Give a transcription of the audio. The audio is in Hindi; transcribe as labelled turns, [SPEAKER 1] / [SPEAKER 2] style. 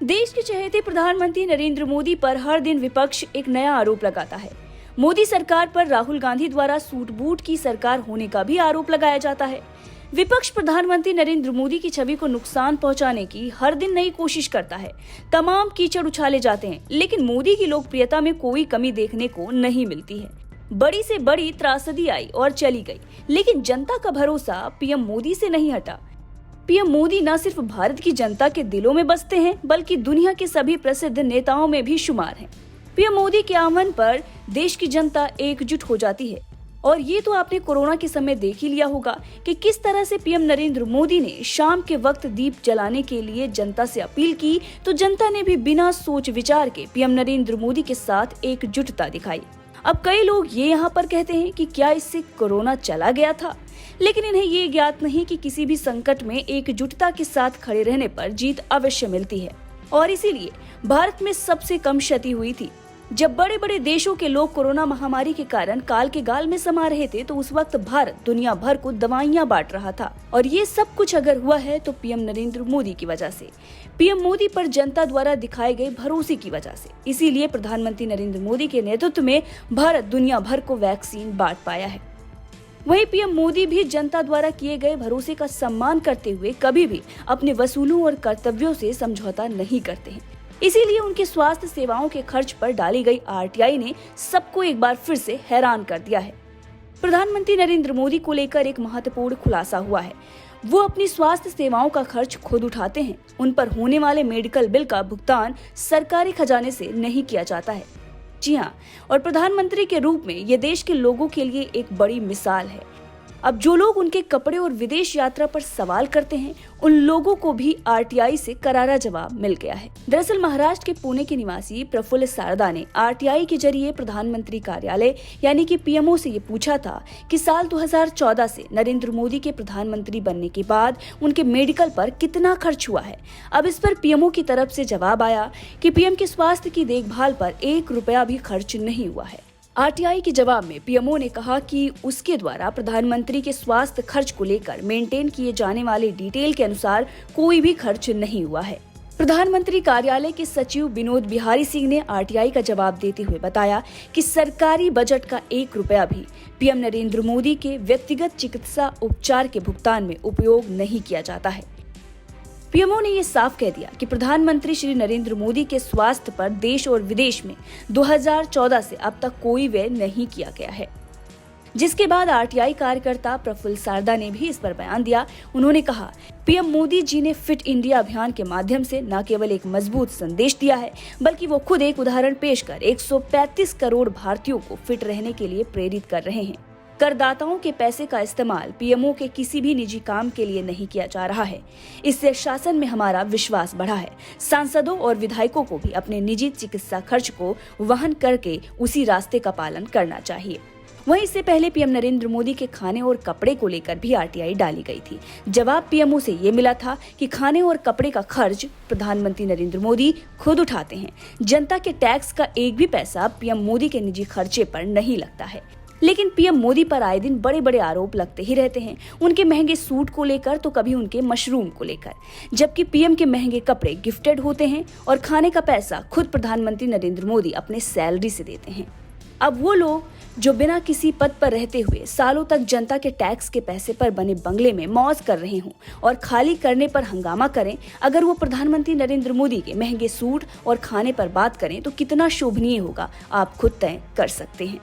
[SPEAKER 1] देश के चहेते प्रधानमंत्री नरेंद्र मोदी पर हर दिन विपक्ष एक नया आरोप लगाता है। मोदी सरकार पर राहुल गांधी द्वारा सूट बूट की सरकार होने का भी आरोप लगाया जाता है। विपक्ष प्रधानमंत्री नरेंद्र मोदी की छवि को नुकसान पहुंचाने की हर दिन नई कोशिश करता है। तमाम कीचड़ उछाले जाते हैं, लेकिन मोदी की लोकप्रियता में कोई कमी देखने को नहीं मिलती है। बड़ी से बड़ी त्रासदी आई और चली गई, लेकिन जनता का भरोसा पीएम मोदी से नहीं हटा। पीएम मोदी न सिर्फ भारत की जनता के दिलों में बसते हैं, बल्कि दुनिया के सभी प्रसिद्ध नेताओं में भी शुमार हैं। पीएम मोदी के आह्वान पर देश की जनता एकजुट हो जाती है। और ये तो आपने कोरोना के समय देख ही लिया होगा कि किस तरह से पीएम नरेंद्र मोदी ने शाम के वक्त दीप जलाने के लिए जनता से अपील की, तो जनता ने भी बिना सोच विचार के पीएम नरेंद्र मोदी के साथ एकजुटता दिखाई। अब कई लोग ये यहाँ पर कहते हैं कि क्या इससे कोरोना चला गया था, लेकिन इन्हें ये ज्ञात नहीं कि किसी भी संकट में एकजुटता के साथ खड़े रहने पर जीत अवश्य मिलती है। और इसीलिए भारत में सबसे कम क्षति हुई थी। जब बड़े बड़े देशों के लोग कोरोना महामारी के कारण काल के गाल में समा रहे थे, तो उस वक्त भारत दुनिया भर को दवाइयां बांट रहा था। और ये सब कुछ अगर हुआ है तो पीएम नरेंद्र मोदी की वजह से, पीएम मोदी पर जनता द्वारा दिखाए गए भरोसे की वजह से। इसीलिए प्रधानमंत्री नरेंद्र मोदी के नेतृत्व में भारत दुनिया भर को वैक्सीन बांट पाया है। वहीं पीएम मोदी भी जनता द्वारा किए गए भरोसे का सम्मान करते हुए कभी भी अपने वसूलों और कर्तव्यों से समझौता नहीं करते हैं। इसीलिए उनके स्वास्थ्य सेवाओं के खर्च पर डाली गई आरटीआई ने सबको एक बार फिर से हैरान कर दिया है। प्रधानमंत्री नरेंद्र मोदी को लेकर एक महत्वपूर्ण खुलासा हुआ है। वो अपनी स्वास्थ्य सेवाओं का खर्च खुद उठाते हैं। उन पर होने वाले मेडिकल बिल का भुगतान सरकारी खजाने से नहीं किया जाता है। जी हाँ, और प्रधानमंत्री के रूप में ये देश के लोगों के लिए एक बड़ी मिसाल है। अब जो लोग उनके कपड़े और विदेश यात्रा पर सवाल करते हैं, उन लोगों को भी आरटीआई से करारा जवाब मिल गया है। दरअसल महाराष्ट्र के पुणे के निवासी प्रफुल्ल सारदा ने आरटीआई के जरिए प्रधानमंत्री कार्यालय यानी कि पीएमओ से ये पूछा था कि साल 2014 से नरेंद्र मोदी के प्रधानमंत्री बनने के बाद उनके मेडिकल पर कितना खर्च हुआ है। अब इस पर पीएमओ की तरफ से जवाब आया कि पीएम के स्वास्थ्य की देखभाल पर 1 रुपया भी खर्च नहीं हुआ है। आरटीआई के जवाब में पीएमओ ने कहा कि उसके द्वारा प्रधानमंत्री के स्वास्थ्य खर्च को लेकर मेंटेन किए जाने वाले डिटेल के अनुसार कोई भी खर्च नहीं हुआ है। प्रधानमंत्री कार्यालय के सचिव विनोद बिहारी सिंह ने आरटीआई का जवाब देते हुए बताया कि सरकारी बजट का 1 रुपया भी पीएम नरेंद्र मोदी के व्यक्तिगत चिकित्सा उपचार के भुगतान में उपयोग नहीं किया जाता है। पीएमओ ने ये साफ कह दिया कि प्रधानमंत्री श्री नरेंद्र मोदी के स्वास्थ्य पर देश और विदेश में 2014 से अब तक कोई व्यय नहीं किया गया है। जिसके बाद आरटीआई कार्यकर्ता प्रफुल्ल सारदा ने भी इस पर बयान दिया। उन्होंने कहा, पीएम मोदी जी ने फिट इंडिया अभियान के माध्यम से न केवल एक मजबूत संदेश दिया है, बल्कि वो खुद एक उदाहरण पेश कर 135 करोड़ भारतीयों को फिट रहने के लिए प्रेरित कर रहे हैं। करदाताओं के पैसे का इस्तेमाल पीएमओ के किसी भी निजी काम के लिए नहीं किया जा रहा है। इससे शासन में हमारा विश्वास बढ़ा है। सांसदों और विधायकों को भी अपने निजी चिकित्सा खर्च को वहन करके उसी रास्ते का पालन करना चाहिए। वहीं इससे पहले पीएम नरेंद्र मोदी के खाने और कपड़े को लेकर भी आरटीआई डाली गई थी। जवाब पीएमओ से ये मिला था कि खाने और कपड़े का खर्च प्रधानमंत्री नरेंद्र मोदी खुद उठाते हैं। जनता के टैक्स का एक भी पैसा पीएम मोदी के निजी खर्चे पर नहीं लगता है। लेकिन पीएम मोदी पर आए दिन बड़े बड़े आरोप लगते ही रहते हैं। उनके महंगे सूट को लेकर तो कभी उनके मशरूम को लेकर, जबकि पीएम के महंगे कपड़े गिफ्टेड होते हैं और खाने का पैसा खुद प्रधानमंत्री नरेंद्र मोदी अपने सैलरी से देते हैं। अब वो लोग जो बिना किसी पद पर रहते हुए सालों तक जनता के टैक्स के पैसे पर बने बंगले में मौज कर रहे हों और खाली करने पर हंगामा करें, अगर वो प्रधानमंत्री नरेंद्र मोदी के महंगे सूट और खाने पर बात करें तो कितना शोभनीय होगा, आप खुद तय कर सकते हैं।